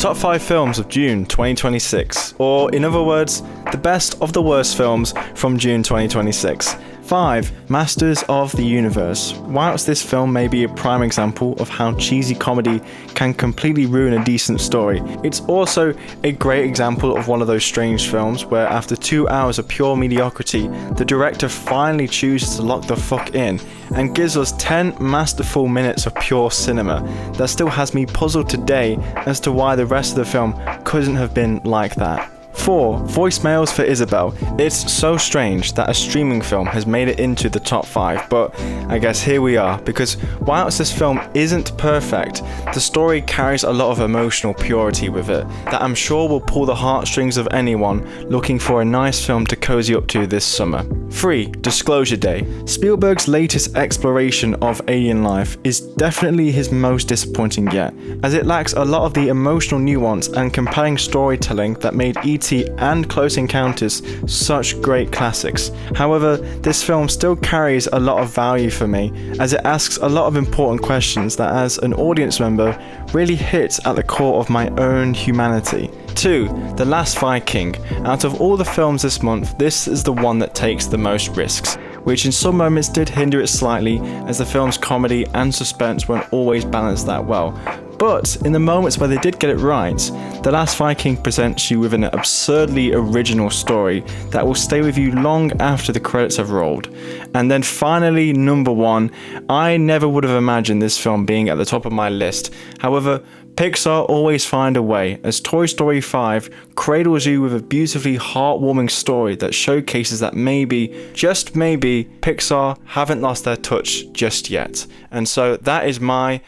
top 5 films of June 2026, or in other words, the best of the worst films from June 2026. 5. Masters of the Universe. Whilst this film may be a prime example of how cheesy comedy can completely ruin a decent story, it's also a great example of one of those strange films where after 2 hours of pure mediocrity, the director finally chooses to lock the fuck in and gives us 10 masterful minutes of pure cinema that still has me puzzled today as to why the rest of the film couldn't have been like that. 4. Voicemails for Isabel. It's so strange that a streaming film has made it into the top 5, but I guess here we are, because whilst this film isn't perfect, the story carries a lot of emotional purity with it that I'm sure will pull the heartstrings of anyone looking for a nice film to cozy up to this summer. 3. Disclosure Day. Spielberg's latest exploration of alien life is definitely his most disappointing yet, as it lacks a lot of the emotional nuance and compelling storytelling that made E.T. and Close Encounters such great classics. However, this film still carries a lot of value for me, as it asks a lot of important questions that as an audience member really hit at the core of my own humanity. 2. The Last Viking. Out of all the films this month, this is the one that takes the most risks, which in some moments did hinder it slightly, as the film's comedy and suspense weren't always balanced that well. But in the moments where they did get it right, The Last Viking presents you with an absurdly original story that will stay with you long after the credits have rolled. And then finally, number 1, I never would have imagined this film being at the top of my list. However, Pixar always find a way, as Toy Story 5 cradles you with a beautifully heartwarming story that showcases that maybe, just maybe, Pixar haven't lost their touch just yet. And so that is my